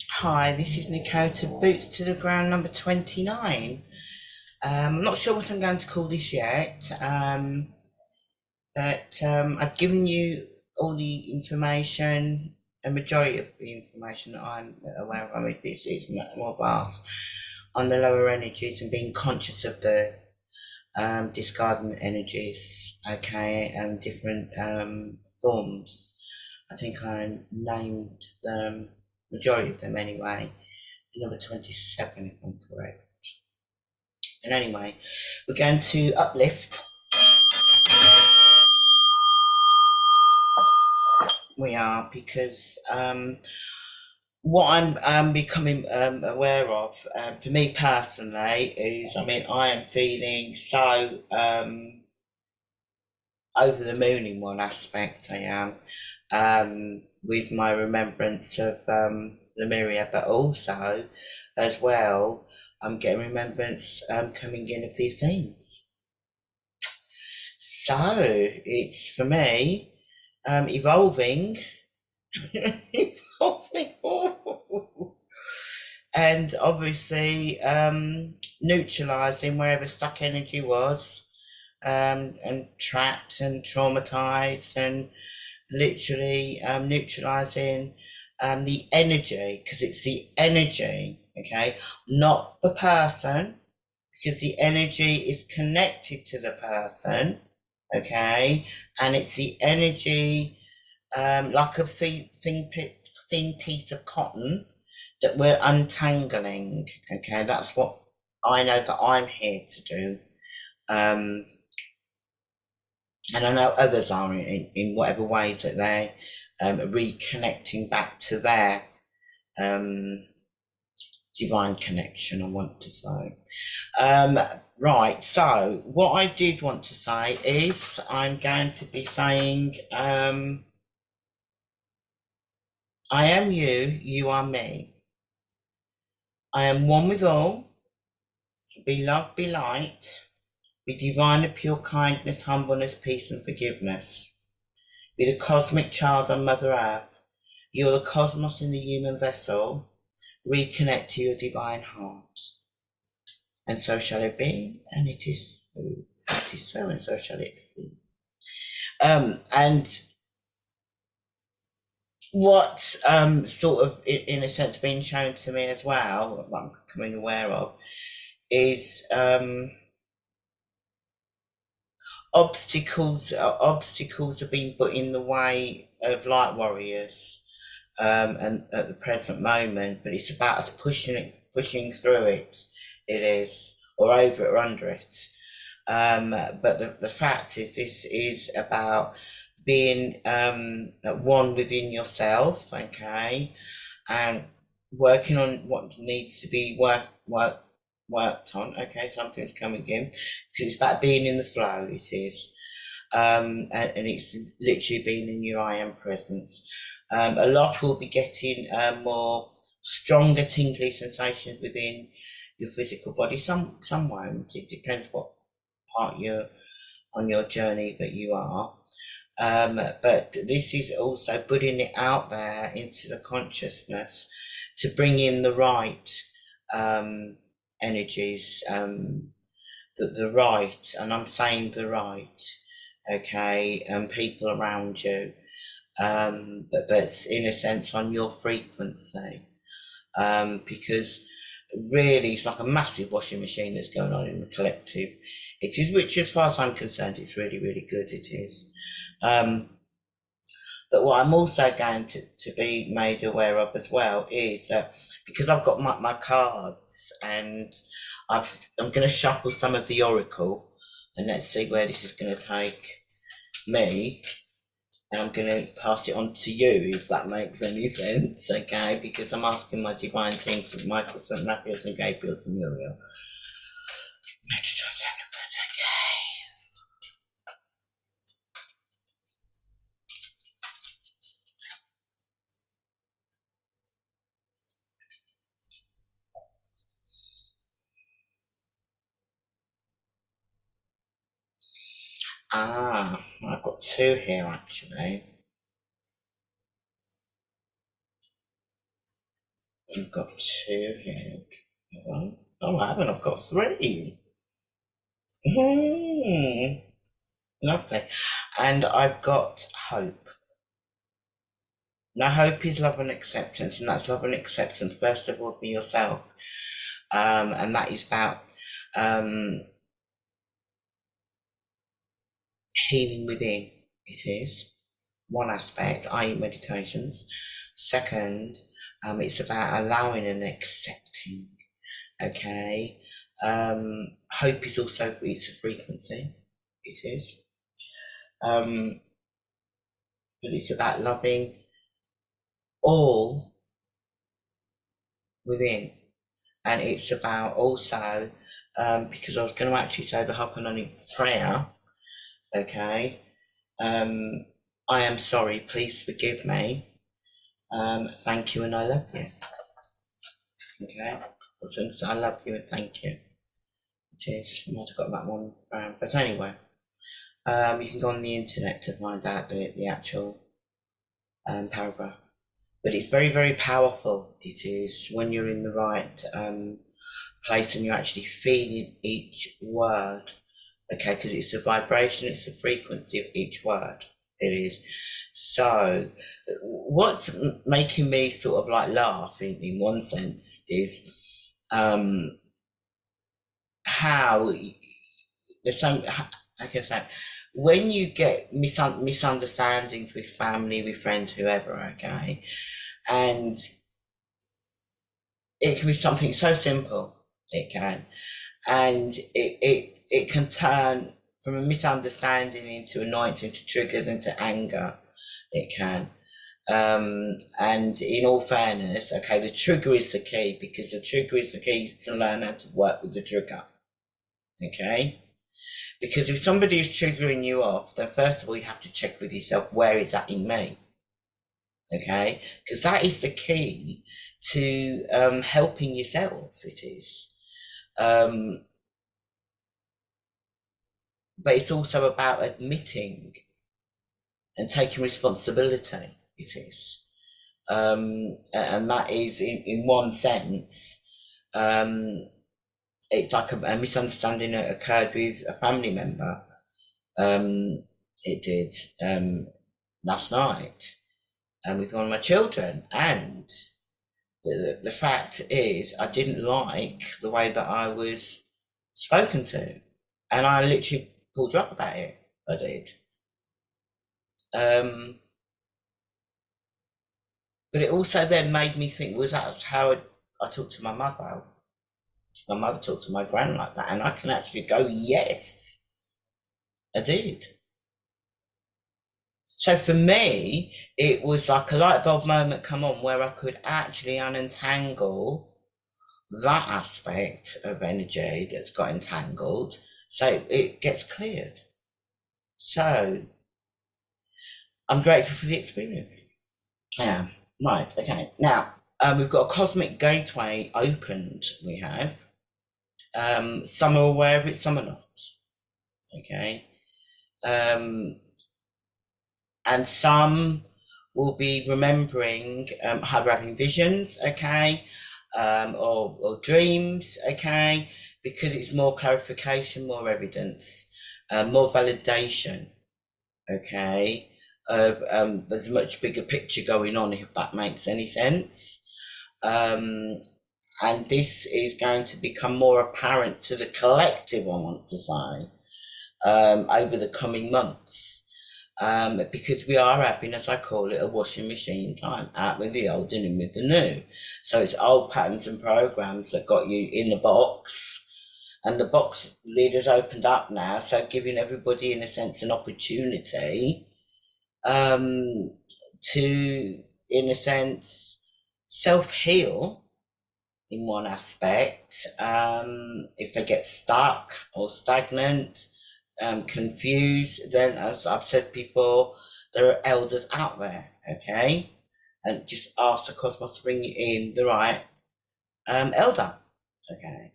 Hi, this is Nikota, Boots to the Ground number 29. I'm not sure what I'm going to call this yet, but I've given you all the information, a majority of the information that I'm aware of. I mean, it's much more vast on the lower energies and being conscious of the discarding energies, okay, and different forms. I think I named the majority of them anyway. Number 27, if I'm correct. And anyway, we're going to uplift. We are because what I'm becoming aware of, for me personally, is I mean, I am feeling so over the moon in one aspect. I am with my remembrance of the Myria, but also as well, I'm getting remembrance coming in of the Essenes. So it's for me evolving, evolving, and obviously neutralizing wherever stuck energy was, and trapped and traumatized, and literally neutralizing the energy, because it's the energy, okay, not the person, because the energy is connected to the person, okay, and it's the energy, like a thin piece of cotton that we're untangling, okay. That's what I know that I'm here to do, um, and I know others are in whatever ways that they're reconnecting back to their um, divine connection, I want to say. Um, right, so what I did want to say is I'm going to be saying, I am you, you are me. I am one with all, be love, be light, be divine and pure kindness, humbleness, peace, and forgiveness. Be the cosmic child on Mother Earth. You are the cosmos in the human vessel. Reconnect to your divine heart. And so shall it be, and it is so. It is so, and so shall it be. And what's sort of, in a sense, been shown to me as well, what I'm becoming aware of, is obstacles have been put in the way of light warriors, and at the present moment, but it's about us pushing through it. It is, or over it, or under it. But the fact is, this is about being at one within yourself, okay, and working on what needs to be worked on. Okay, something's coming in because it's about being in the flow. It is, and it's literally being in your I am presence. A lot will be getting more stronger tingly sensations within your physical body. Some won't. It depends what part you're on your journey that you are. But this is also putting it out there into the consciousness to bring in the right um, energies, the right, and I'm saying the right, okay, and people around you, but that's in a sense on your frequency, because really it's like a massive washing machine that's going on in the collective. It is, which as far as I'm concerned, is really, really good. It is. Um, but what I'm also going to be made aware of as well is that because I've got my cards, and I'm going to shuffle some of the oracle, and let's see where this is going to take me. And I'm going to pass it on to you, if that makes any sense, okay? Because I'm asking my divine team, St. Michael, St. Raphael, St. Gabriel, St. Muriel. Ah, I've got two here actually. I've got two here. Oh, I haven't. I've got three. Lovely. And I've got hope. Now, hope is love and acceptance, and that's love and acceptance, first of all, for yourself. And that is about um, healing within. It is one aspect, i.e., meditations. Second, it's about allowing and accepting. Okay. Hope is also it's a frequency. It is. But it's about loving all within, and it's about also because I was going to actually say the Ho'oponopono prayer. Okay. I am sorry. Please forgive me. Thank you, and I love you. Okay. I love you and thank you. It is. I might have got that one wrong, but anyway, you can go on the internet to find out the actual paragraph. But it's very, very powerful. It is when you're in the right place and you're actually feeling each word. Okay, because it's the vibration, it's the frequency of each word. It is. So, what's making me sort of like laugh in one sense is how there's some, like I say, when you get misunderstandings with family, with friends, whoever, okay, and it can be something so simple, it can, and it can turn from a misunderstanding into annoyance, into triggers, into anger, it can. And in all fairness, okay, the trigger is the key, because the trigger is the key to learn how to work with the trigger, okay? Because if somebody is triggering you off, then first of all, you have to check with yourself, where is that in me? Okay? Because that is the key to helping yourself, it is. But it's also about admitting and taking responsibility, it is. And that is, in one sense, it's like a misunderstanding that occurred with a family member. It did last night with one of my children, and the fact is I didn't like the way that I was spoken to, and I literally pulled her up about it. I did. But it also then made me think, was that how I talked to my mother? My mother talked to my gran like that, and I can actually go, yes, I did. So for me, it was like a light bulb moment come on where I could actually unentangle that aspect of energy that's got entangled, so it gets cleared. So I'm grateful for the experience. Yeah, right, okay. Now, we've got a cosmic gateway opened, we have. Some are aware of it, some are not. Okay. And some will be remembering having visions, okay, or dreams, okay, because it's more clarification, more evidence, more validation, okay. There's a much bigger picture going on, if that makes any sense. And this is going to become more apparent to the collective, I want to say, over the coming months. Because we are having, as I call it, a washing machine time, out with the old and in with the new. So it's old patterns and programs that got you in the box, and the box lid has opened up now, so giving everybody, in a sense, an opportunity to, in a sense, self-heal in one aspect. If they get stuck or stagnant, confused, then, as I've said before, there are elders out there, okay? And just ask the cosmos to bring you in the right elder, okay?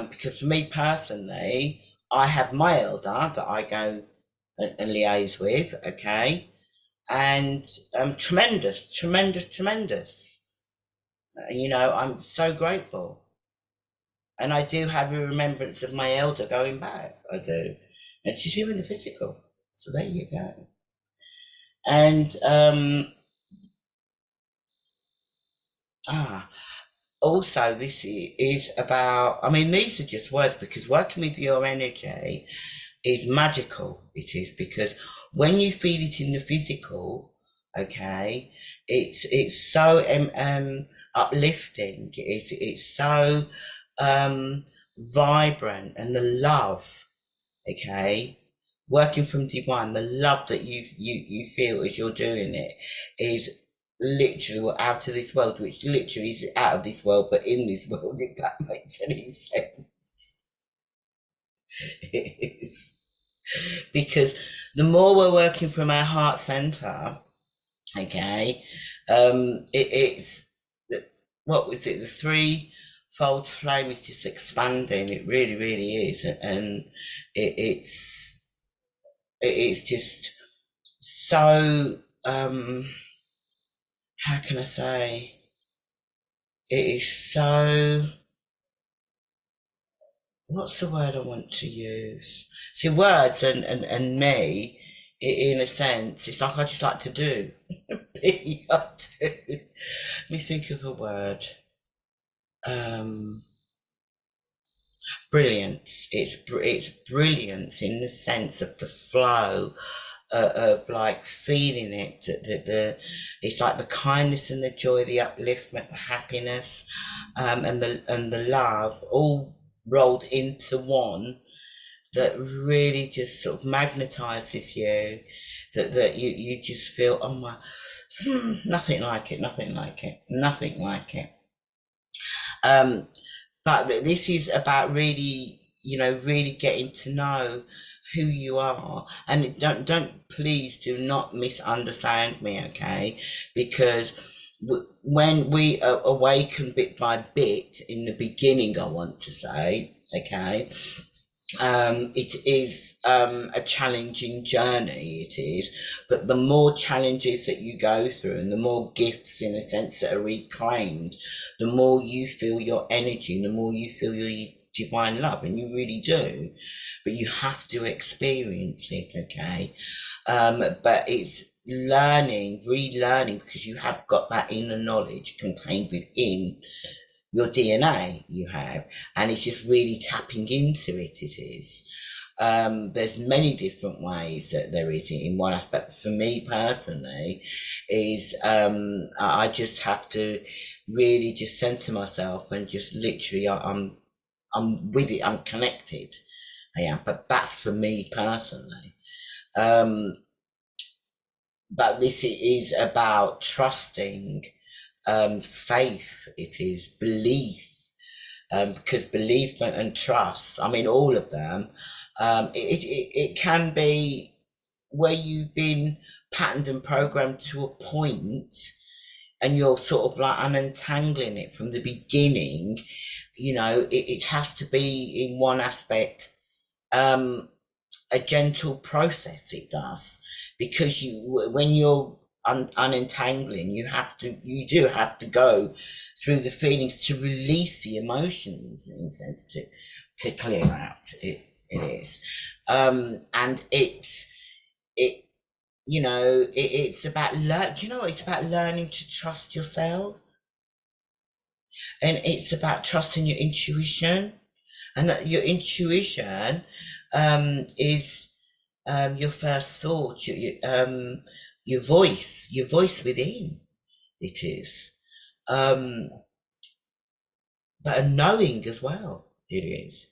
Because for me personally, I have my elder that I go and liaise with, okay? And tremendous, tremendous, tremendous. You know, I'm so grateful. And I do have a remembrance of my elder going back. I do. And she's here in the physical. So there you go. And ah, also this is about, I mean, these are just words because working with your energy is magical. It is because when you feel it in the physical, okay, it's so uplifting. It's so um, vibrant, and the love, okay, working from divine, the love that you feel as you're doing it is literally out of this world, which literally is out of this world, but in this world, if that makes any sense. It is. Because the more we're working from our heart center, okay, it's what was it? The threefold flame is just expanding. It really, really is, and it's it's just so. How can I say? It is so. What's the word I want to use? See, words and me, in a sense, it's like I just like to do. Really, I do. Let me think of a word. Um, Brilliance. It's brilliance in the sense of the flow, of like feeling it. It's like the kindness and the joy, the upliftment, the happiness, and the love all rolled into one that really just sort of magnetizes you. That you just feel, oh my, nothing like it, nothing like it, nothing like it. Um, but this is about really, you know, really getting to know who you are. And don't please do not misunderstand me, okay? Because when we awaken bit by bit in the beginning, I want to say, okay, it is a challenging journey, it is, but the more challenges that you go through and the more gifts, in a sense, that are reclaimed, the more you feel your energy, the more you feel your divine love, and you really do. But you have to experience it, okay? But it's learning, relearning, because you have got that inner knowledge contained within your DNA you have, and it's just really tapping into it. It is. There's many different ways that there is in one aspect. For me personally, is I just have to really just center myself and just literally I'm with it. I'm connected. I am, but that's for me personally. Um, but this is about trusting, faith. It is belief, because belief and trust, I mean, all of them, it can be where you've been patterned and programmed to a point and you're sort of like untangling it from the beginning. You know, it has to be in one aspect, um, a gentle process. It does, because when you're unentangling, you do have to go through the feelings to release the emotions, in a sense, to clear out. It is, and it you know, it's about you know, it's about learning to trust yourself, and it's about trusting your intuition, and that your intuition is your first thought, your voice within. It is, um, but a knowing as well. It is,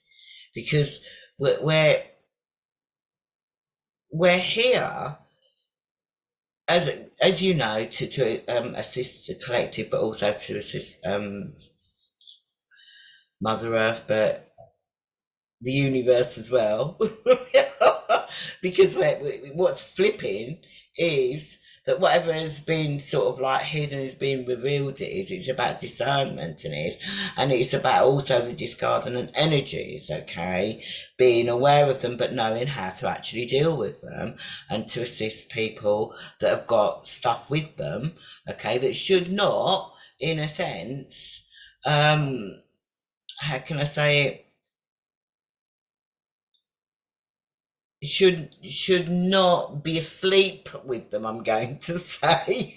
because we're we're, we're here as you know, to assist the collective, but also to assist Mother Earth, but the universe as well. Because what's flipping is that whatever has been sort of like hidden is being revealed. It's about discernment, and it's about also the discarding and energies, okay, being aware of them but knowing how to actually deal with them, and to assist people that have got stuff with them, okay, that should not in a sense, how can I say it? Should not be asleep with them, I'm going to say.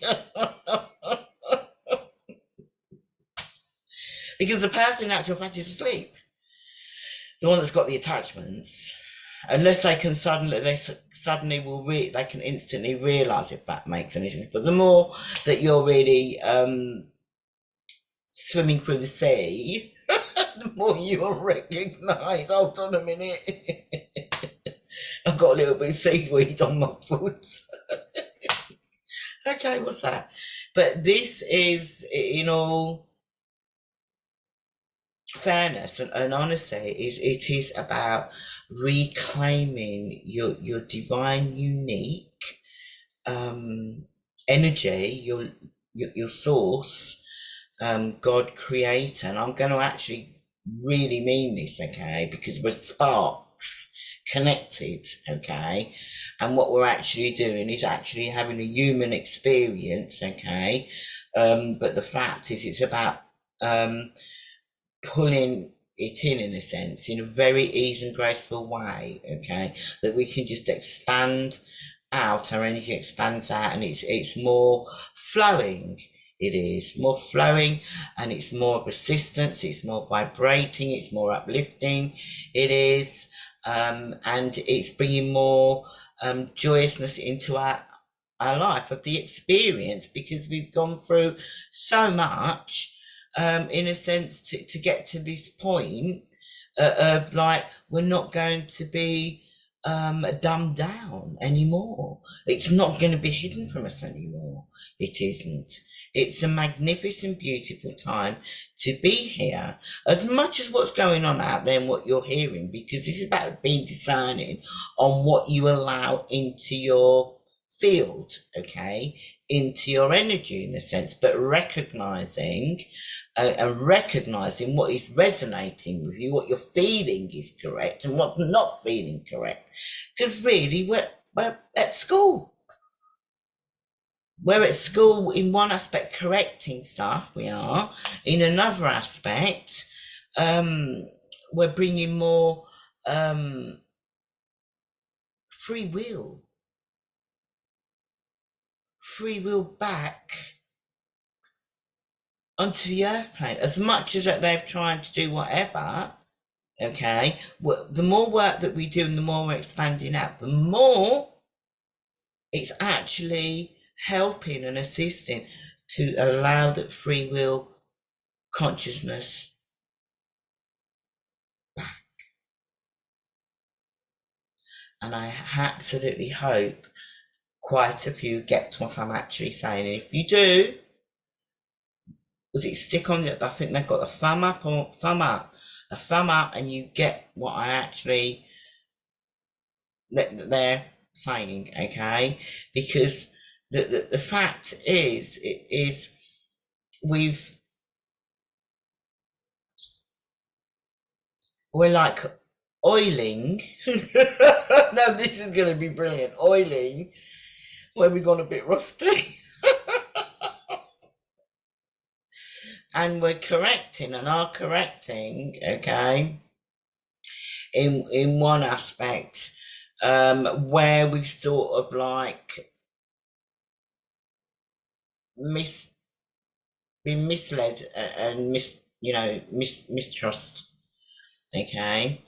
Because the person in actual fact is asleep. The one that's got the attachments. Unless they suddenly they can instantly realise, if that makes any sense. But the more that you're really swimming through the sea, the more you'll recognise. Hold on a minute. I've got a little bit of seaweed on my foot. Okay, what's that? But this is, in all fairness and honesty, it is about reclaiming your divine, unique um, energy, your source, God creator. And I'm going to actually really mean this, okay? Because we're sparks connected, okay? And what we're actually doing is actually having a human experience, okay? But the fact is, it's about pulling it in a sense, in a very easy and graceful way, okay? That we can just expand out, our energy expands out, and it's more flowing. It is more flowing, and it's more resistance, it's more vibrating, it's more uplifting. It is, and it's bringing more joyousness into our life of the experience, because we've gone through so much, in a sense, to get to this point, of like, we're not going to be dumbed down anymore. It's not going to be hidden from us anymore. It isn't. It's a magnificent, beautiful time to be here. As much as what's going on out there and what you're hearing, because this is about being discerning on what you allow into your field, okay, into your energy in a sense, but recognizing what is resonating with you, what you're feeling is correct, and what's not feeling correct. Because really, we're at school. We're at school in one aspect, correcting stuff. We are in another aspect. Um, we're bringing more um, free will, free will back onto the earth plane. As much as that they've tried to do whatever, okay, the more work that we do and the more we're expanding out, the more it's actually helping and assisting to allow that free will consciousness back. And I absolutely hope quite a few get what I'm actually saying. And if you do, was it stick on it? I think they've got a thumb up or thumb up, a thumb up, and you get what I actually that they're saying, okay? Because the fact is, it is, we've we're like oiling. Now this is going to be brilliant. Oiling where we've gone a bit rusty. And we're correcting and are correcting, okay, in one aspect, where we've sort of like been misled and mistrust, okay,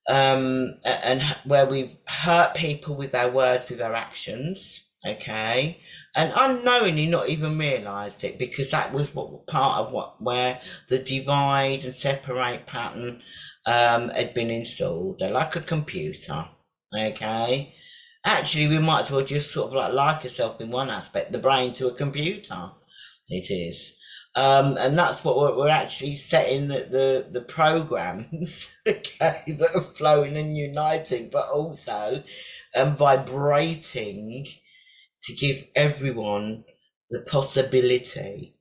and where we've hurt people with our words, with our actions, okay, and unknowingly not even realised it, because that was what part of where the divide and separate pattern had been installed. They're like a computer, okay. Actually, we might as well just sort of like ourselves in one aspect, the brain to a computer. It is. And that's what we're actually setting the programs, okay, that are flowing and uniting, but also vibrating to give everyone the possibility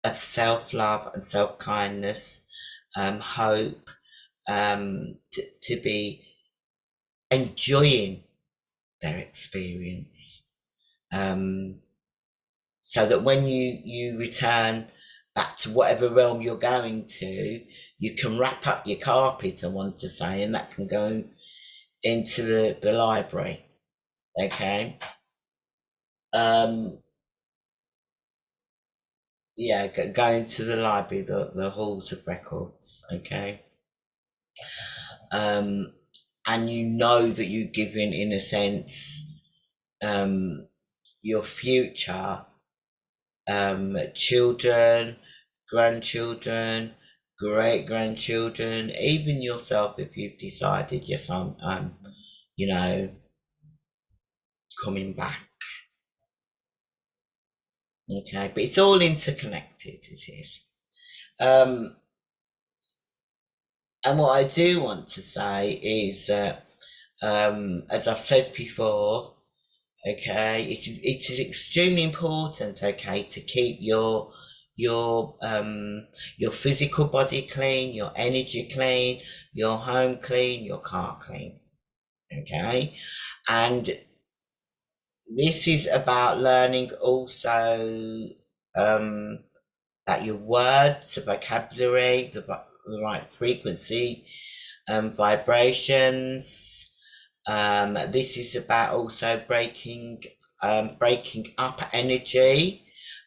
of self-love and self-kindness, hope, to be enjoying their experience. So that when you return back to whatever realm you're going to, you can wrap up your carpet, I want to say, and that can go into the library. Okay. Um, yeah, go into the library, the halls of records. Okay. Um, and you know that you're giving, in a sense, your future children, grandchildren, great grandchildren, even yourself, if you've decided, yes, I'm, you know, coming back. Okay, but it's all interconnected. It is. Um, and what I do want to say is that, as I've said before, okay, it is extremely important, okay, to keep your physical body clean, your energy clean, your home clean, your car clean. Okay. And this is about learning also, um that your words, the vocabulary, the right frequency, vibrations. This is about also breaking up energy.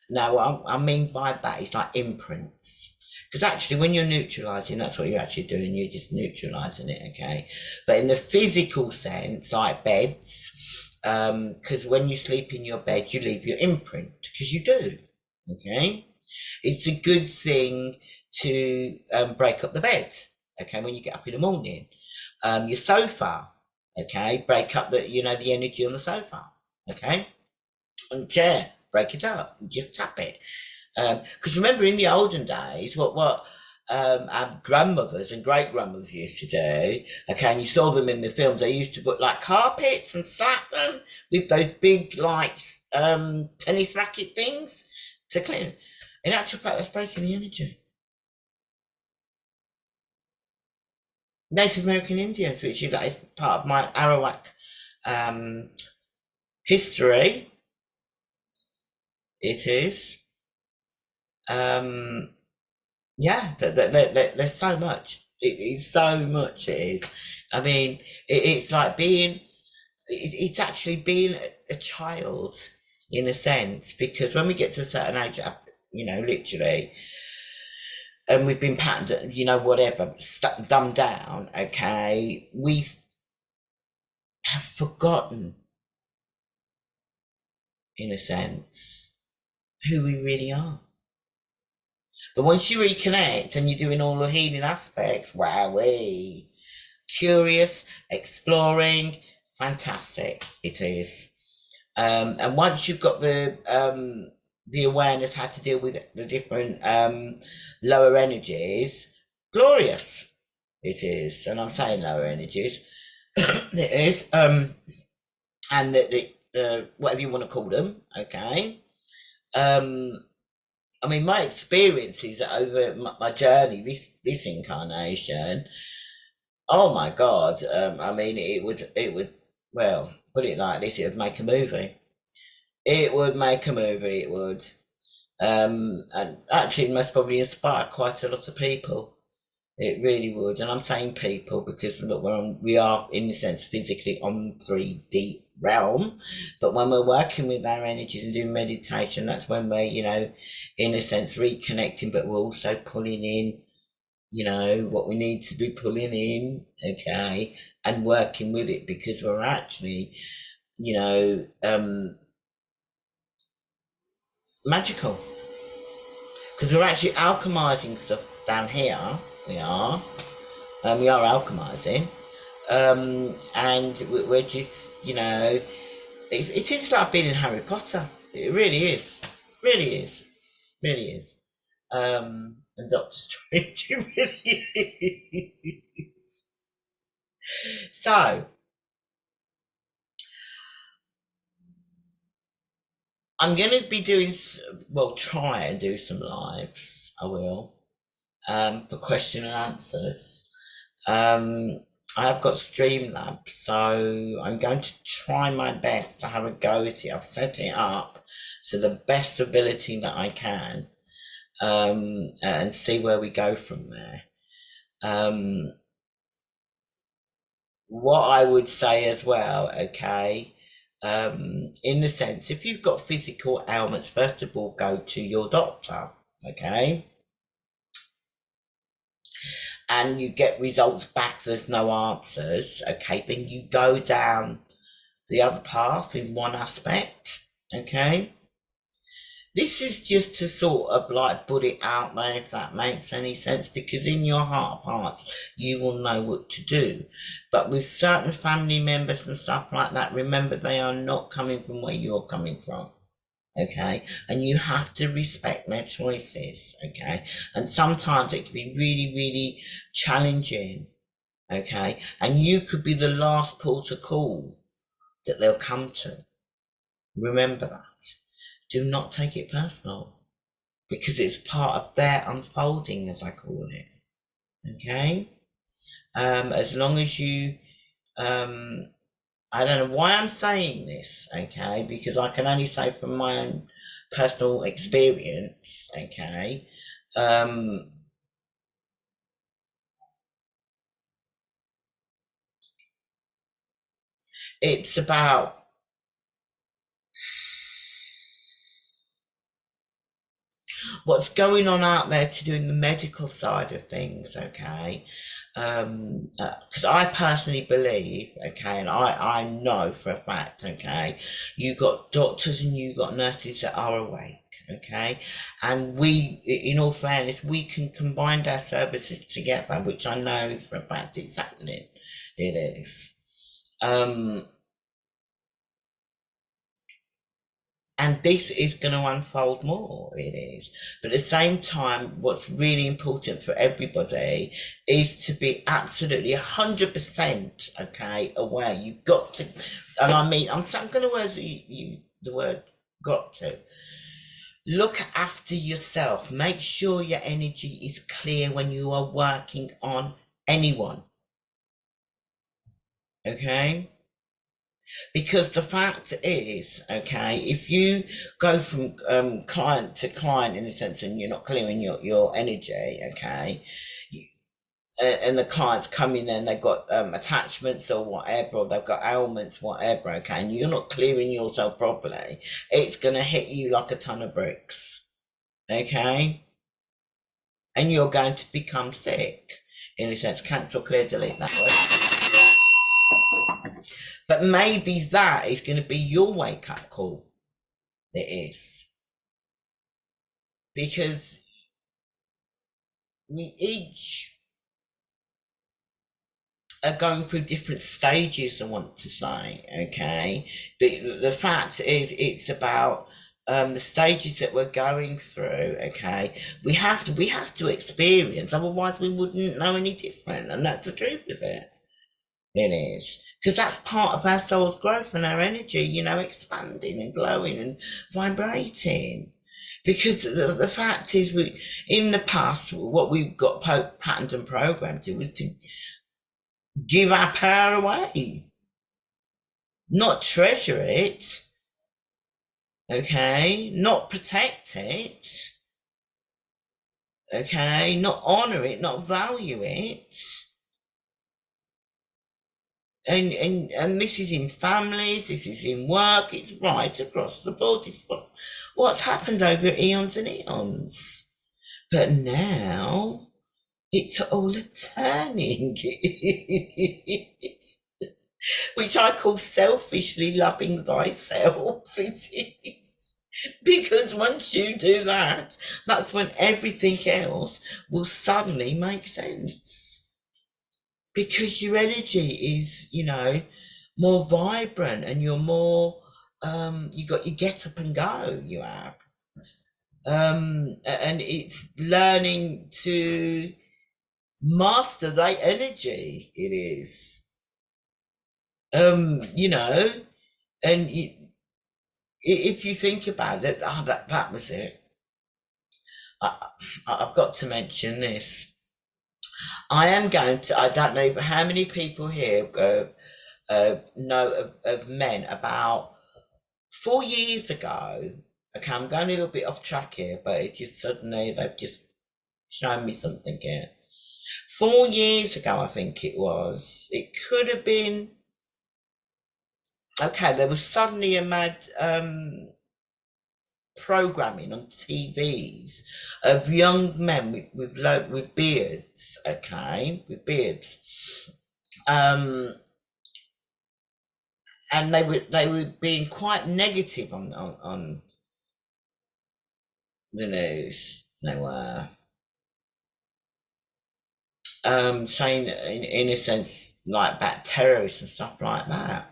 Now, what I mean by that is like imprints. Because actually, when you're neutralizing, that's what you're actually doing. You're just neutralizing it, okay? But in the physical sense, like beds, because when you sleep in your bed, you leave your imprint, because you do, okay? It's a good thing to break up the bed, okay, when you get up in the morning. Your sofa, okay, break up the energy on the sofa, okay, and chair, break it up, just tap it. Because remember, in the olden days, what our grandmothers and great grandmothers used to do, okay, and you saw them in the films, they used to put like carpets and slap them with those big like tennis racket things to clean. In actual fact, that's breaking the energy. Native American Indians, which is part of my Arawak um, history. It is. Um, yeah, there's so much. It is so much. It is. I mean, it's like it's actually being a child in a sense, because when we get to a certain age, literally, and we've been patterned, whatever, dumbed down, okay, we have forgotten, in a sense, who we really are. But once you reconnect and you're doing all the healing aspects, wowee, curious, exploring, fantastic, it is. And once you've got the awareness how to deal with the different lower energies, glorious, it is. And I'm saying lower energies, it is. And the whatever you want to call them, okay. I mean, my experiences over my journey, this incarnation. Oh my God! I mean, it would. Well, put it like this: it would make a movie. It would make a movie. It would. And actually, it must probably inspire quite a lot of people. It really would. And I'm saying people because look, we are in a sense physically on 3D realm, but when we're working with our energies and doing meditation, that's when we're, in a sense reconnecting, but we're also pulling in, what we need to be pulling in, okay, and working with it because we're actually, magical. Because we're actually alchemizing stuff down here. We are. We are alchemizing. And we're just, it is like being in Harry Potter. It really is. Really is. Really is. And Doctor Strange, it really is. So, I'm going to be doing, well, try and do some lives. I will. For question and answers. Um, I have got Streamlabs, so I'm going to try my best to have a go at it. I've set it up to the best ability that I can. and see where we go from there. Um, what I would say as well, okay, in the sense, if you've got physical ailments, first of all, go to your doctor, okay, and you get results back, there's no answers, okay, then you go down the other path in one aspect, okay. This is just to sort of like put it out there, if that makes any sense, because in your heart of hearts, you will know what to do. But with certain family members and stuff like that, remember they are not coming from where you're coming from. Okay, and you have to respect their choices. Okay, and sometimes it can be really, really challenging. Okay, and you could be the last port of call that they'll come to. Remember that. Do not take it personal, because it's part of their unfolding, as I call it. Okay? As long as you, I don't know why I'm saying this, okay? Because I can only say from my own personal experience, okay? Um, it's about what's going on out there to do in the medical side of things, okay? Because I personally believe, okay, and I know for a fact, okay, you got doctors and you got nurses that are awake, okay, and we, in all fairness, we can combine our services together, which I know for a fact it's happening. It is. Um, and this is going to unfold more, it is, but at the same time, what's really important for everybody is to be absolutely 100%, okay, aware. You've got to, and I mean, I'm going to use the word got to look after yourself. Make sure your energy is clear when you are working on anyone, okay. Because the fact is, okay, if you go from client to client in a sense and you're not clearing your energy, okay, and the clients come in and they've got attachments or whatever, or they've got ailments, whatever, okay, and you're not clearing yourself properly, it's going to hit you like a ton of bricks, okay, and you're going to become sick in a sense. Cancel, clear, delete that word. But maybe that is going to be your wake up call. It is. Because we each are going through different stages, I want to say, okay? But the fact is, it's about the stages that we're going through, okay? We have to experience, otherwise we wouldn't know any different, and that's the truth of it. It is. Because that's part of our soul's growth and our energy, expanding and glowing and vibrating. Because the fact is, in the past, what we got patterned and programmed to was to give our power away, not treasure it, okay, not protect it, okay, not honor it, not value it. And this is in families, this is in work, it's right across the board. It's what's happened over eons and eons. But now it's all a turning. Which I call selfishly loving thyself. It is. Because once you do that, that's when everything else will suddenly make sense. Because your energy is, more vibrant, and you're more, you got your get up and go, you have. And it's learning to master that energy, it is. You know, and if you think about it, that was it. I, I've got to mention this. I am going to, I don't know how many people here know of men. About 4 years ago, Okay, I'm going a little bit off track here, but it just suddenly they've just shown me something here. 4 years ago, I think it was. It could have been. Okay, there was suddenly a mad programming on TVs of young men with beards. Okay, with beards. Um, and they were being quite negative on the news. They were saying in a sense like about terrorists and stuff like that.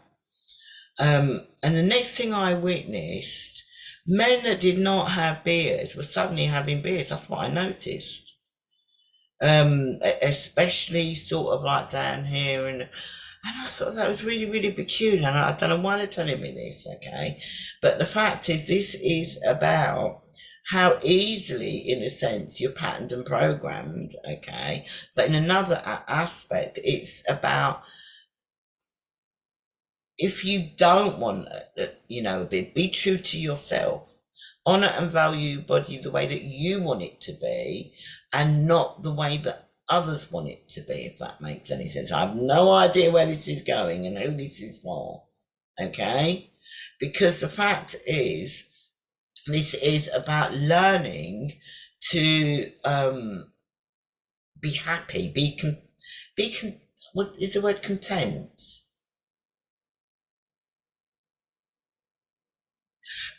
And the next thing I witnessed, men that did not have beards were suddenly having beards. That's what I noticed. Especially sort of like down here, and I thought that was really, really peculiar. And I don't know why they're telling me this, okay? But the fact is, this is about how easily, in a sense, you're patterned and programmed, okay? But in another aspect, it's about if you don't want, be true to yourself, honor and value your body the way that you want it to be, and not the way that others want it to be, if that makes any sense. I have no idea where this is going and who this is for, okay? Because the fact is, this is about learning to be happy, what is the word content?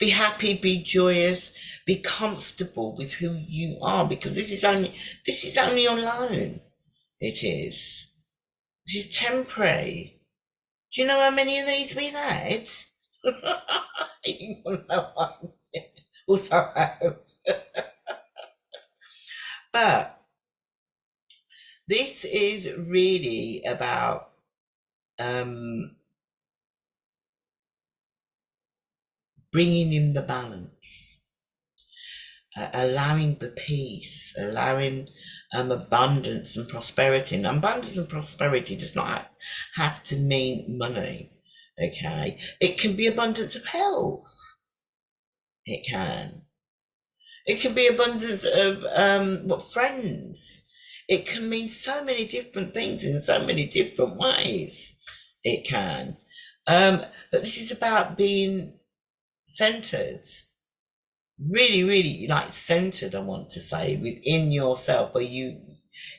Be happy, be joyous, be comfortable with who you are, because this is only on loan. It is. This is temporary. Do you know how many of these we've had? You got no idea. Also have. But this is really about bringing in the balance, allowing the peace, allowing abundance and prosperity. And abundance and prosperity does not have to mean money, okay? It can be abundance of health. It can. It can be abundance of friends. It can mean so many different things in so many different ways. It can. But this is about being centered, really, really like centered, I want to say, within yourself, where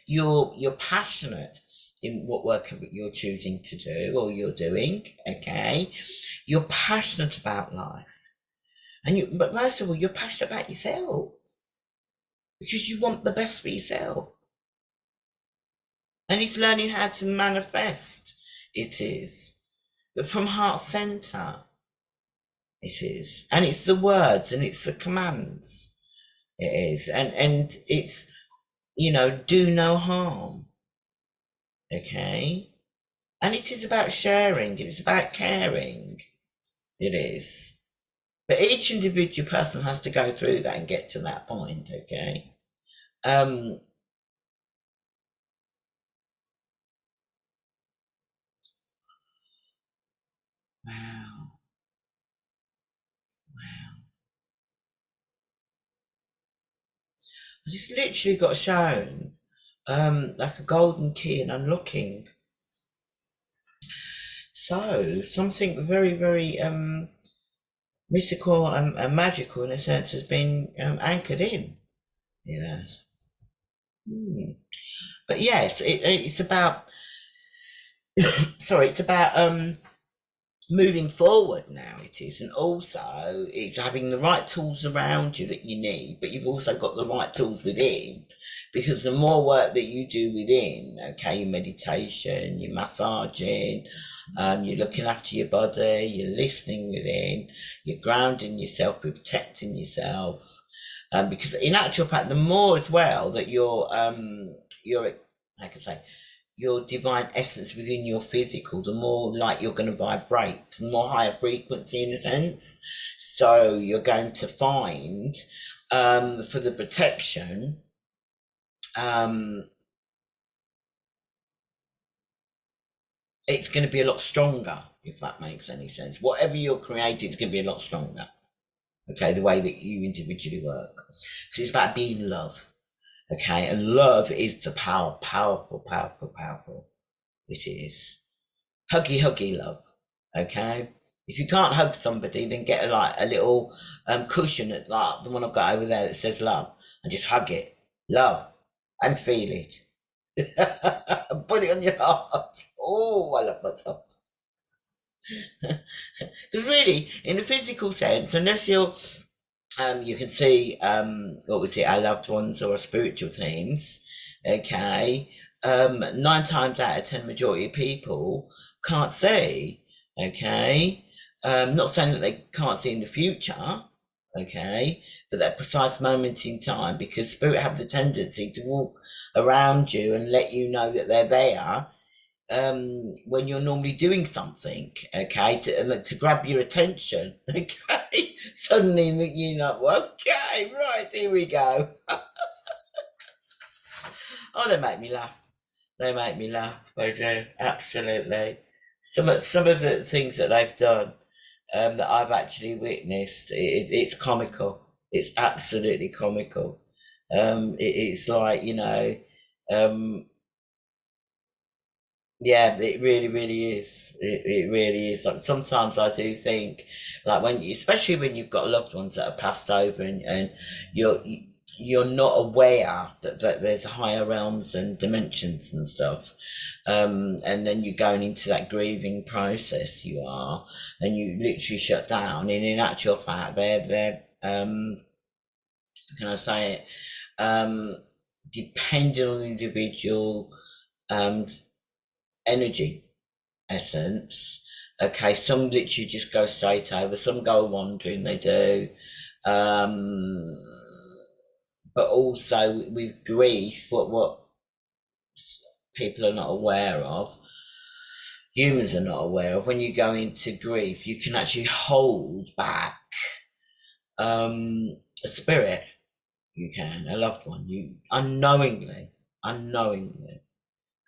you're passionate in what work you're choosing to do or you're doing, okay? You're passionate about life. But most of all, you're passionate about yourself because you want the best for yourself. And it's learning how to manifest. It is. But from heart center, it is. And it's the words and it's the commands. It is. And it's, do no harm. Okay? And it is about sharing. It is about caring. It is. But each individual person has to go through that and get to that point, okay? Wow. Wow. I just literally got shown like a golden key and unlocking. So something very, very mystical and magical in a sense has been anchored in, you know. Hmm. But yes, it's about sorry, it's about moving forward now. It is, and also it's having the right tools around you that you need, but you've also got the right tools within, because the more work that you do within, okay, your meditation, your massaging, you're looking after your body, you're listening within, you're grounding yourself, you're protecting yourself, because in actual fact, the more as well that you're, like I say, your divine essence within your physical, the more like you're going to vibrate, the more higher frequency in a sense. So you're going to find for the protection, it's going to be a lot stronger, if that makes any sense. Whatever you're creating is going to be a lot stronger. Okay, the way that you individually work, because it's about being love. Okay, and love is the powerful. It is huggy love. Okay, if you can't hug somebody, then get like a little cushion, like the one I've got over there that says love, and just hug it, love, and feel it. Put it on your heart. Oh, I love myself. Because really, in the physical sense, unless you can see what was it, our loved ones or our spiritual teams, okay, 9 times out of 10, majority of people can't see, okay. Not saying that they can't see in the future, okay, but that precise moment in time, because spirit have the tendency to walk around you and let you know that they're there when you're normally doing something, okay, to grab your attention, okay. Suddenly you're like, well, okay, right, here we go. Oh, they make me laugh. They make me laugh. They do, absolutely. Some of the things that they've done, that I've actually witnessed, it's comical. It's absolutely comical. It's like, um, yeah, it really is. It really is. Like sometimes I do think, like especially when you've got loved ones that are passed over, and you're you're not aware that there's higher realms and dimensions and stuff, and then you're going into that grieving process. You are, and you literally shut down. And in actual fact, they're how can I say it? Um, Depending on the individual um energy essence. Okay, some literally just go straight over, some go wandering, they do. Um, but also with grief, what people are not aware of, humans are not aware of, when you go into grief, you can actually hold back a spirit. You can, a loved one, you unknowingly,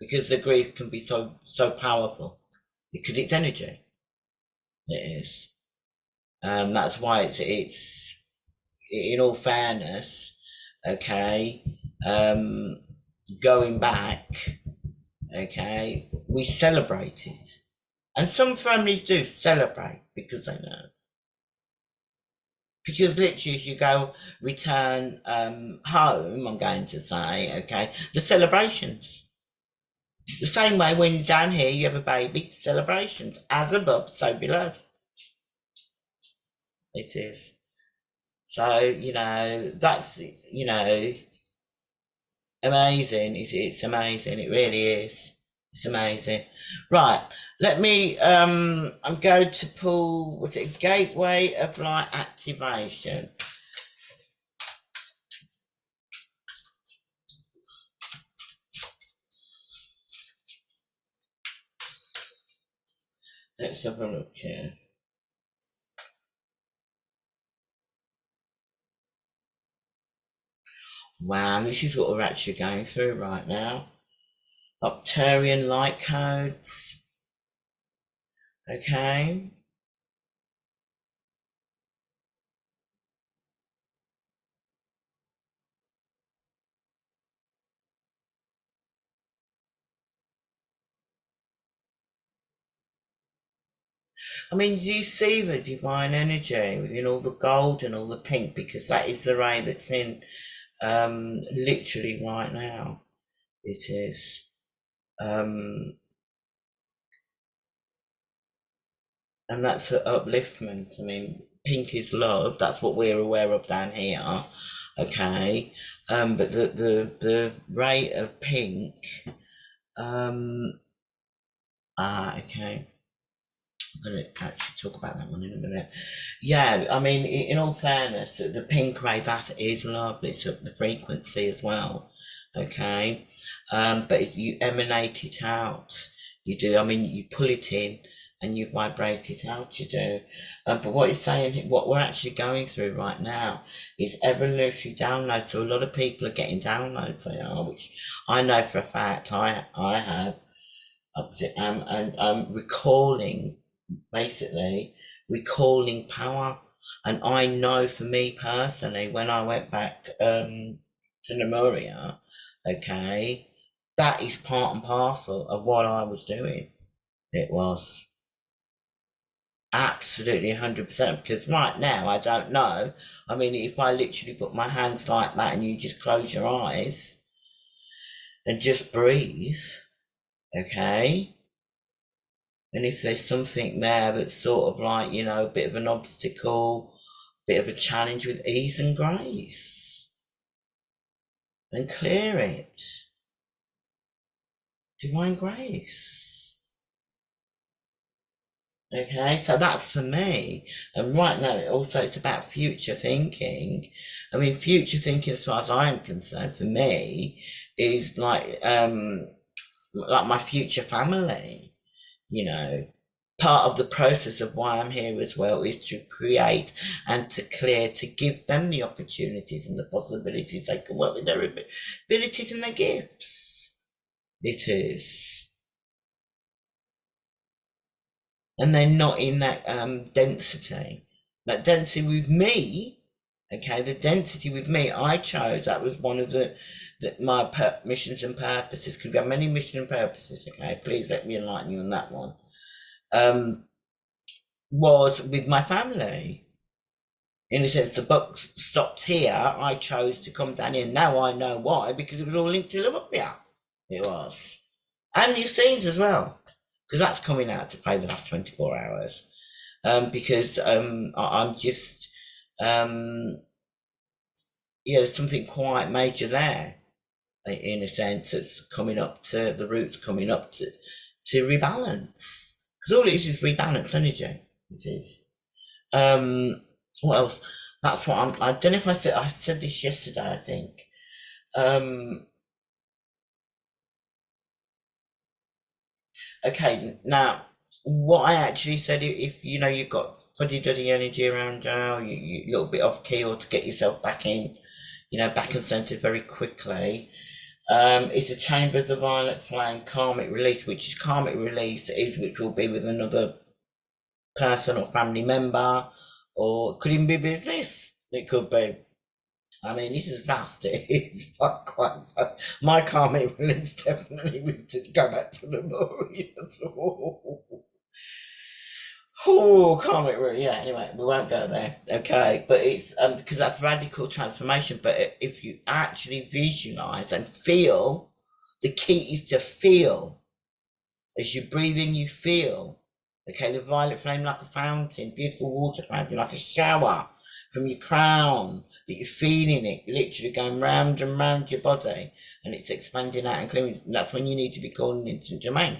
because the grief can be so powerful because it's energy. It is. That's why it's in all fairness, okay. Um, Going back, okay, we celebrate it, and some families do celebrate because they know. Because literally, as you go return home, I'm going to say, okay, the celebrations. The same way when you're down here, you have a baby, celebrations. As above, so below. It is. So, that's, amazing. It's amazing. It really is. It's amazing. Right. Let me I'm going to pull, was it Gateway of Light Activation? Let's have a look here. Wow, this is what we're actually going through right now. Octarian light codes. Okay. I mean, do you see the divine energy within all the gold and all the pink? Because that is the ray that's in literally right now. It is. Um, and that's an upliftment. I mean, pink is love. That's what we're aware of down here. Okay. But the ray of pink. Um, okay. I'm going to actually talk about that one in a minute. Yeah, I mean, in all fairness, the pink ray, that is love. It's at the frequency as well. Okay. But if you emanate it out, you do. I mean, you pull it in and you vibrate it out, you do. But what it's saying, what we're actually going through right now is evolutionary downloads. So a lot of people are getting downloads, they are, which I know for a fact I have. And I'm recalling, basically, recalling power. And I know for me personally, when I went back to Lemuria, okay, that is part and parcel of what I was doing. It was absolutely 100%, because right now I don't know. I mean, if I literally put my hands like that and you just close your eyes and just breathe, okay, and if there's something there that's sort of like, a bit of an obstacle, bit of a challenge, with ease and grace, and clear it. Divine grace. Okay, so that's for me. And right now, also, it's about future thinking. I mean, future thinking, as far as I'm concerned, for me, is like my future family. You know, part of the process of why I'm here as well is to create and to clear, to give them the opportunities and the possibilities they can work with their abilities and their gifts. It is. And they're not in that density. That density with me, okay, the density with me, I chose, that was one of my missions and purposes. Could be many missions and purposes, okay, please let me enlighten you on that one. Was with my family. In a sense, the book stopped here. I chose to come down here. Now I know why, because it was all linked to Lemuria. It was. And new scenes as well, because that's coming out to play the last 24 hours. Because I'm just, there's something quite major there, in a sense, that's coming up to, the roots coming up to rebalance. Because all it is rebalance energy. It is. What else? That's what I don't know if I said this yesterday, I think. Okay, now what I actually said, if you've got fuddy duddy energy around you, a little bit off key, or to get yourself back in, back and centered very quickly. It's a chamber of the violet flame, karmic release, which which will be with another person or family member, or it could even be business. It could be. I mean, this is vast. It's quite fun. My karmic release definitely was to go back to the Mauritius. Oh, karmic release. Yeah. Anyway, we won't go there. Okay, but it's because that's radical transformation. But if you actually visualize and feel, the key is to feel. As you breathe in, you feel. Okay, the violet flame like a fountain, beautiful water fountain, like a shower from your crown, that you're feeling it literally going round and round your body, and it's expanding out and clearing. And that's when you need to be calling in Saint Germain.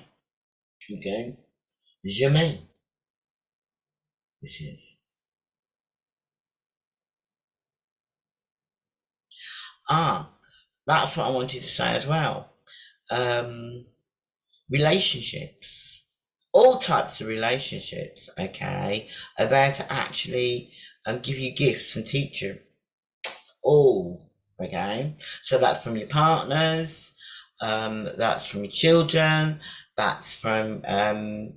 Okay? Germain. This is. Ah, that's what I wanted to say as well. Um, Relationships. All types of relationships, okay, are there to actually give you gifts and teach you. All, okay. So that's from your partners, that's from your children, that's from was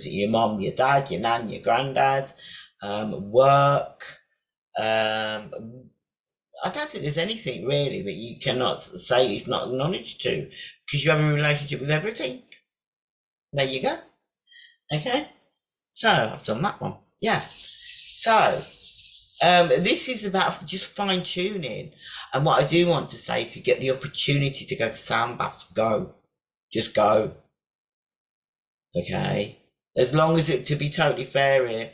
it your mom, your dad, your nan, your granddad, work. I don't think there's anything really that you cannot say is not acknowledged to, because you have a relationship with everything. There you go. Okay. So I've done that one. Yeah. So this is about just fine tuning. And what I do want to say, if you get the opportunity to go to sound baths, go. Just go. Okay. As long as it, to be totally fair here,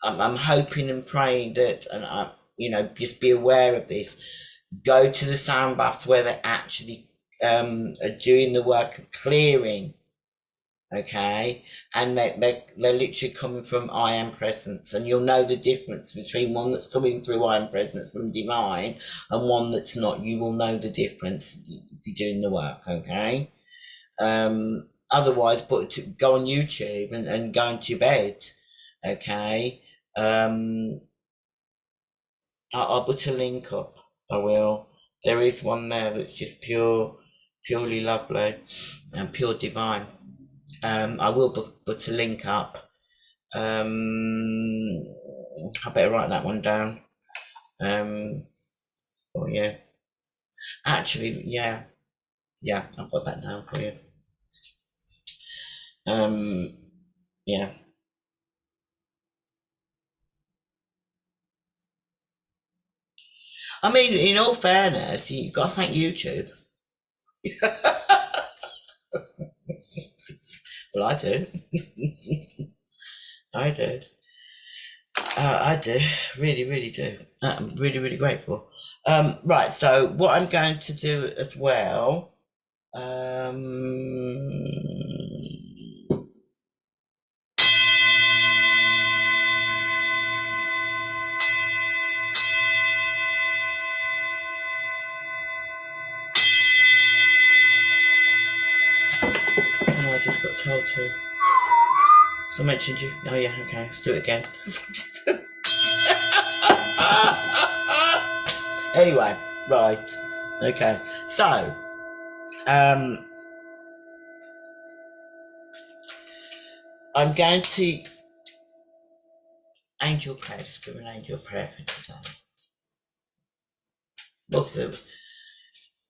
I'm hoping and praying that, and I, just be aware of this. Go to the sound baths where they actually are doing the work of clearing. Okay, and they're literally coming from I am presence, and you'll know the difference between one that's coming through I am presence from divine and one that's not. You will know the difference if you're doing the work. Okay. Otherwise, go on YouTube and go into your bed. Okay. I'll put a link up. I will. There is one there that's just purely lovely and pure divine. I will put a link up. I better write that one down. Oh yeah. Actually, yeah, I've got that down for you. Yeah. I mean, in all fairness, you've got to thank YouTube. Well, I do. I do. I do. Really, really do. I'm really, really grateful. Right. So what I'm going to do as well. Oh, I just got told to. So I mentioned you. Oh yeah. Okay. Let's do it again. Anyway, right. Okay. So, I'm going to angel prayer. Just give an angel prayer for today. Both of them.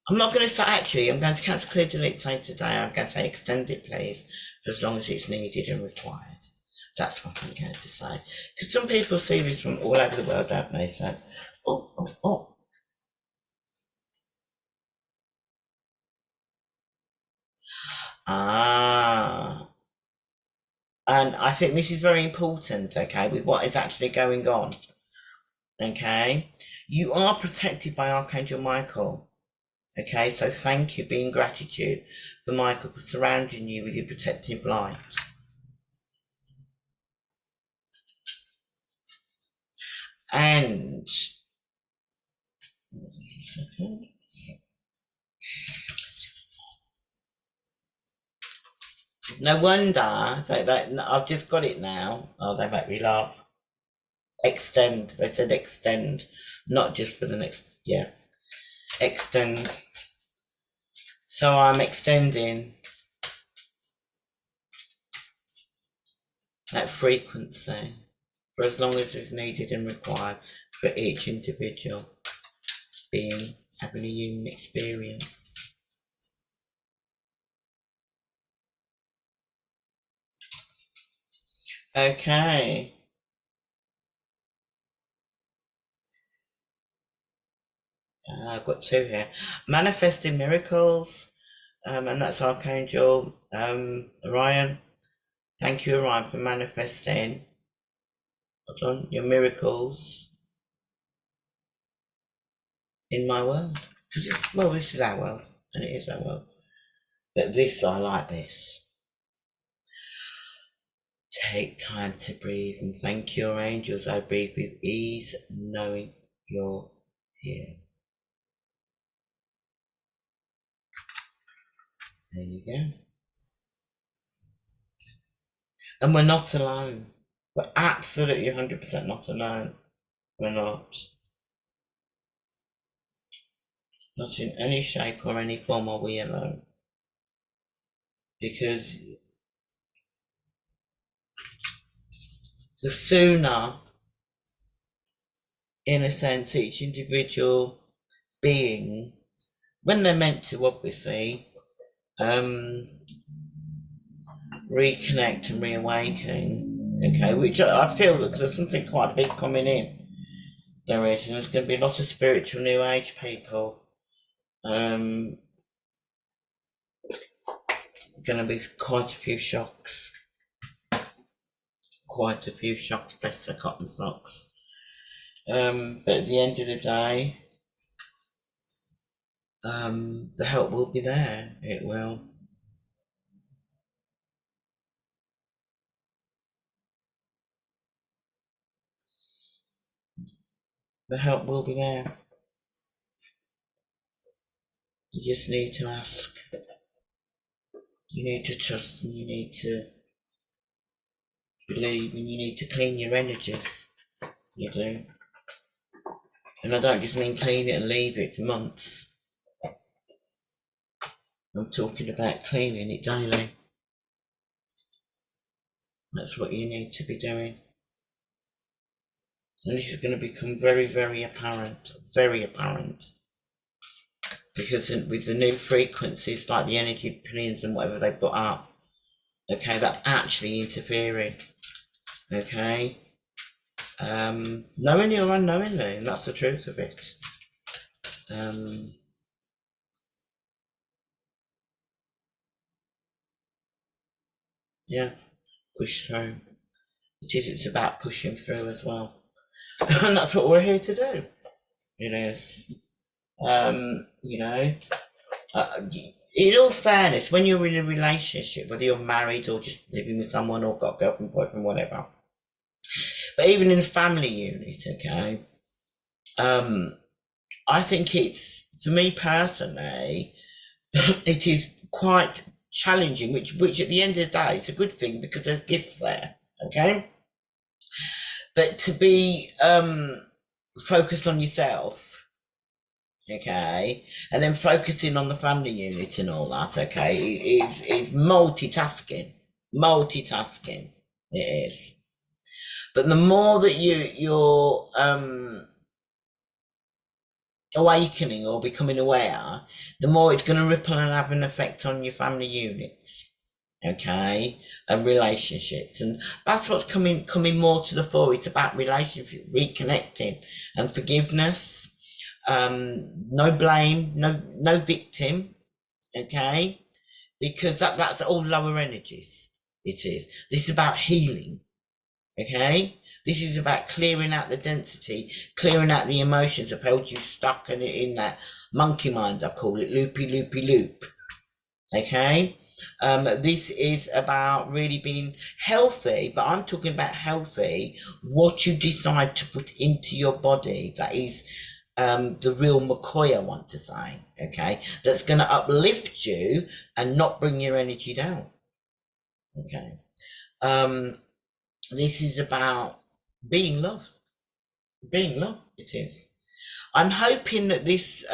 I'm not going to say, actually, I'm going to cancel, clear, delete, save today. I'm going to say extend it, please, for as long as it's needed and required. That's what I'm going to say. Because some people see this from all over the world, don't they? So, oh. Ah. And I think this is very important, okay, with what is actually going on. Okay? You are protected by Archangel Michael. Okay, so thank you, be in gratitude for Michael for surrounding you with your protective light. And no wonder I've just got it now. Oh, they make me laugh. Extend. They said extend, not just for the next. Yeah, extend. So I'm extending that frequency for as long as is needed and required for each individual being having a human experience. Okay. I've got two here. Manifesting miracles, and that's Archangel Orion. Thank you, Orion, for manifesting your miracles in my world. Because this is our world, and it is our world. But I like this. Take time to breathe and thank your angels. I breathe with ease, knowing you're here. There you go. And we're not alone. We're absolutely 100% not alone. We're not. Not in any shape or any form are we alone. Because the sooner, in a sense, each individual being, when they're meant to, obviously, reconnect and reawaken, okay, which I feel that because there's something quite big coming in, there is, and there's going to be lots of spiritual new age people, going to be quite a few shocks, bless their cotton socks, but at the end of the day, the help will be there. It will. The help will be there. You just need to ask. You need to trust, and you need to believe, and you need to clean your energies. You do. And I don't just mean clean it and leave it for months. I'm talking about cleaning it daily. That's what you need to be doing. And this is going to become very, very apparent. Very apparent. Because with the new frequencies, like the energy opinions and whatever they put up, okay, that's actually interfering. Okay. Knowingly or unknowingly, and that's the truth of it. Yeah, push through. It's about pushing through as well. And that's what we're here to do. It is. You know, in all fairness, when you're in a relationship, whether you're married or just living with someone or got a girlfriend, boyfriend, whatever, but even in a family unit, okay, I think it's, for me personally, it is quite challenging, which at the end of the day, it's a good thing because there's gifts there, okay? But to be focused on yourself, okay, and then focusing on the family unit and all that, okay, is multitasking. Multitasking, it is. But the more that you're awakening or becoming aware, the more it's going to ripple and have an effect on your family units, okay, and relationships. And that's what's coming more to the fore. It's about relationship, reconnecting, and forgiveness. No blame, no victim, okay, because that's all lower energies. It is. This is about healing, okay. This is about clearing out the density, clearing out the emotions that held you stuck in that monkey mind, I call it, loopy, loopy, loop. Okay? This is about really being healthy, but I'm talking about healthy, what you decide to put into your body. That is the real McCoy, I want to say. Okay? That's going to uplift you and not bring your energy down. Okay? This is about being loved. Being loved, it is. I'm hoping that this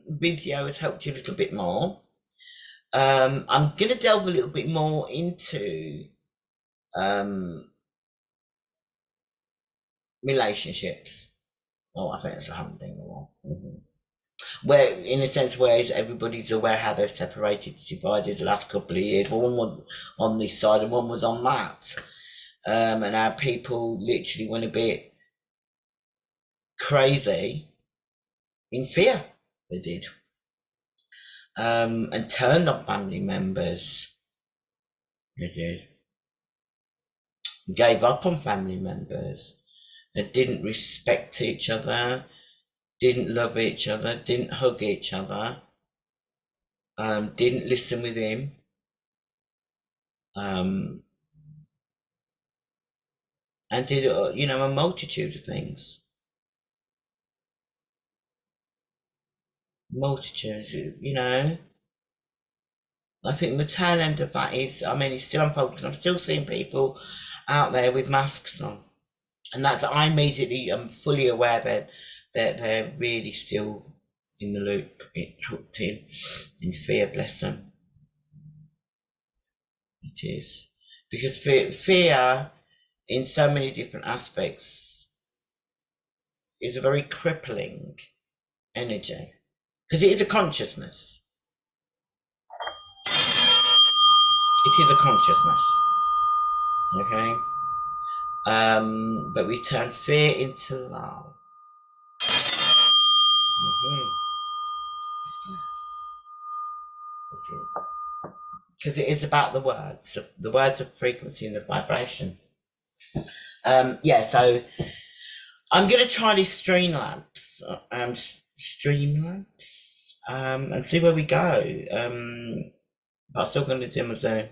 video has helped you a little bit more. I'm going to delve a little bit more into relationships. Oh, I think that's a hump thing more. Where, in a sense, where everybody's aware how they've separated, divided the last couple of years. Well, one was on this side and one was on that. And how people literally went a bit crazy in fear. They did. And turned on family members. They did. Gave up on family members. They didn't respect each other, didn't love each other, didn't hug each other, didn't listen with him. And did, a multitude of things. Multitudes, I think the tail end of that is, it's still unfolding. I'm still seeing people out there with masks on. And that's, I immediately am fully aware that they're really still in the loop, hooked in fear, bless them. It is. Because fear in so many different aspects is a very crippling energy. Because it is a consciousness. It is a consciousness. Okay? But we turn fear into love. It is. Because it is about the words of frequency and the vibration. So I'm going to try these Streamlabs, and see where we go. But I'm still going to do my zone.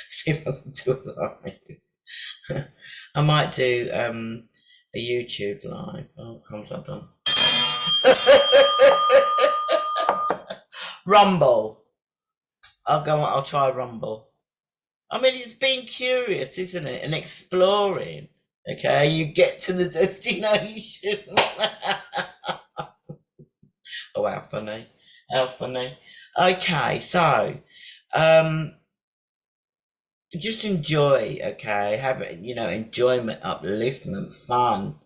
See if I can do a live. I might do a YouTube live. Oh, comes up done. Rumble. I'll try Rumble. It's being curious, isn't it? And exploring. Okay, you get to the destination. Oh, how funny. How funny. Okay, so just enjoy, okay? Have it, enjoyment, upliftment, fun.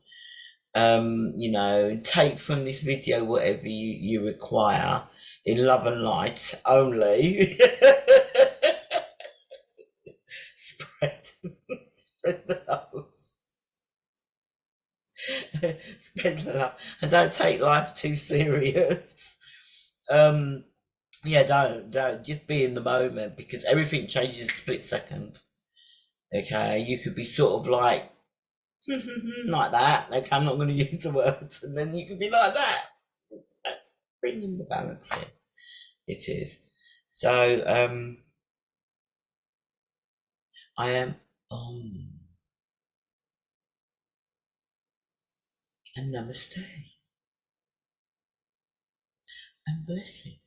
Take from this video whatever you require in love and light only. Spread, spread the love. Spread the love. And don't take life too serious. Um, yeah, don't. Just be in the moment because everything changes in a split second. Okay, you could be sort of like, like that. Okay, I'm not going to use the words. And then you could be like that. Bringing the balance in. It is. So, I am on. And namaste. And blessing.